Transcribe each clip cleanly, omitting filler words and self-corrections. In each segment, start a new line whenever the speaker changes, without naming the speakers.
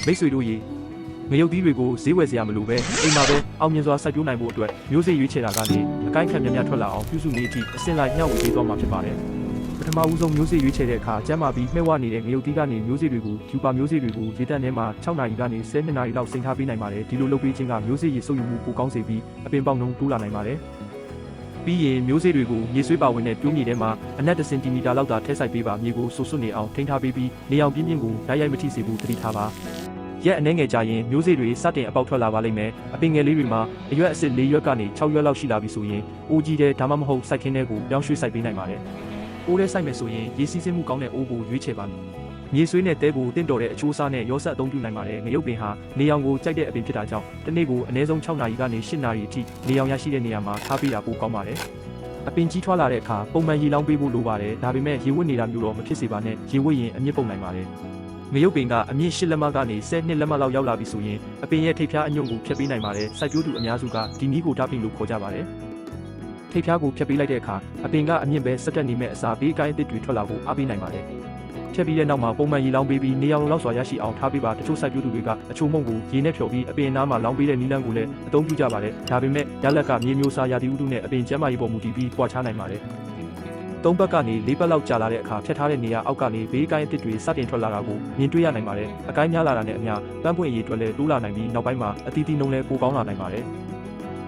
မိတ်ဆွေတို့ရေငရုတ်သီးတွေကိုဈေးဝယ်စရာမလိုပဲအိမ်မှာပဲအောင်မြင်စွာစိုက်ပျိုးနိုင်ဖို့အတွက်မျိုးစေ့ရွေးချယ်တာကနေအကိုင်းခံများများထွက်လာအောင်ပြုစုနေအထိအစင်လိုက်ညှောက်ဝေပေးသွားမှာဖြစ်ပါတယ်ပထမဦးဆုံးမျိုးစေ့ရွေးချယ်တဲ့အခါကျန်းမာပြီးမှဲ့ဝနေတဲ့ငရုတ်သီးကနေမျိုးစေ့တွေကိုယူပါမျိုးစေ့တွေကိုရေတန့်ထဲမှာ6နာရီကနေ12နာရီလောက်စိမ်ထားပေးနိုင်ပါတယ်ဒီလိုလုပ်ပေးခြင်းကမျိုးစေ့ရေစုပ်ယူမှုပိုကောင်းစေပြီးအပင်ပေါက်နှုန်းတိုးလာနိုင်ပါတယ်ပြီးရင်မျိုးစေ့တွေကိုရေဆွေးပါဝင်တဲ့ပြိုးမြေထဲမှာအနက်1စင်တီမီတာလောက်သာထည့်စိုက်ပေးပါမြေကိုဆူဆွတ်နေအောင်ထိန်းထားပေးပြီးနေအောင်ပြင်းပြင်းကိုဓာတ်ရိုက်မထိစေဘူးသတိထားပါရက်အနှဲငယ်ကြာရင်မျိုးစေ့တွေစတင်အပေါက်ထွက်လာပါလိမ့်မယ်အပင်ငယ်လေးတွေမှာအရွက်အစစ်4ရွက်ကနေ6ရွက်လောက်ရှိလာပြီဆိုရင်အိုးကြီးတဲ့ဒါမှမဟုတ်စိုက်ခင်းတဲ့ကိုပြောင်းရွှေ့စိုက်ပေးနိုင်ပါတယ်အိုးထဲစိုက်မယ်ဆိုရင်ရေစီးဆင်းမှုကောင်းတဲ့အိုးကိုရွေးချယ်ပါမြေဆွေးနဲ့တဲကိုတင့်တော်တဲ့အချိုးအစားနဲ့ရောဆက်အသုံးပြုနိုင်ပါတယ်ငရုတ်ပင်ဟာနေအောင်ကိုကြိုက်တဲ့အပင်ဖြစ်တာကြောင့်တစ်နေ့ကိုအနည်းဆုံး6နာရီကနေ8နာရီအထိနေအောင်ရရှိတဲ့နေရာမှာထားပေးတာပိုကောင်းပါတယ်အပင်ကြီးထွားလာတဲ့အခါပုံမှန်ရေလောင်းပေးဖို့လိုပါတယ်ဒါပေမဲ့ရေဝတ်နေတာမျိုးတော့မဖြစ်စေပါနဲ့ရေဝတ်ရင်အမြင့်ပုံနိုင်ပါတယ်ငရုတ်ပင်ကအမြင့်8လက်မကနေ10လက်မလောက်ရောက်လာပြီဆိုရင်အပင်ရဲ့ထိပ်ဖြားအညွန့်ကိုဖျက်ပေးနိုင်ပါတယ်စိုက်ပျိုးသူအများစုကဒီနည်းကိုဓာတ်ပင်လို့ခေါ်ကြပါတယ်ထိပ်ဖြားကိုဖျက်ပေးလိုက်တဲ့အခါအပင်ကအမြင့်ပဲစက်တက်နေမဲ့အစာဘေးအကိုင်းအသစ်တွေထွက်လာဖို့အားပေးနိုင်ပါတယ်ဖြတ်ပြီးတဲ့နောက်မှာပုံမှန်ရေလောင်းပေးပြီးနေအောင်လောက်စွာရရှိအောင်ထားပေးပါတချို့စိုက်ပျိုးသူတွေကအချို့မုံကိုရေနဲ့ဖြော်ပြီးအပင်နားမှာလောင်းပေးတဲ့နီလန်းကိုလည်းအသုံးပြုကြပါတယ်ဒါပေမဲ့ရလက်ကမြေမျိုးစားရာသီဥတုနဲ့အပင်ကျန်းမာရေးပေါ်မူတည်ပြီးပွားခြားနိုင်ပါတယ်3ဘက်ကနေ4ဘက်လောက်ကြာလာတဲ့အခါဖြတ်ထားတဲ့နေရာအောက်ကနေဘေးကိုင်းအသစ်တွေစတင်ထွက်လာတာကိုမြင်တွေ့ရနိုင်ပါတယ်အကိုင်းများလာတာနဲ့အမျှပန်းပွင့်ရည်တွေလည်းတိုးလာနိုင်ပြီးနောက်ပိုင်းမှာအသီးသီးနှုံးလည်းပိုကောင်းလာနိုင်ပါတယ်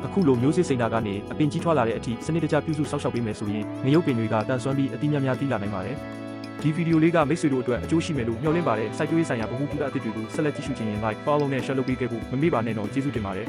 အခုလိုမျိုးစေ့စိန်တာကနေအပင်ကြီးထွားလာတဲ့အထိစနစ်တကျပြုစုစောင့်ရှောက်ပေးမယ်ဆိုရင်ငရုတ်ပင်တွေကတန်ဆွမ်းပြီးအသီးများများသီးလာနိုင်ပါတယ်ဒီဗီဒီယိုလေးကမိတ်ဆွေတို့အတွက်အကျိုးရှိမယ်လို့မျှော်လင့်ပါတယ်စိုက်ပျိုးရေးဆိုင်ရာဗဟုသုတအသစ်တွေကိုဆက်လက်ကြည့်ရှုခြင်းရင် like follow နဲ့ share လုပ်ပေးခဲ့ဖို့မမေ့ပါနဲ့တော့ကျေးဇူးတင်ပါတယ်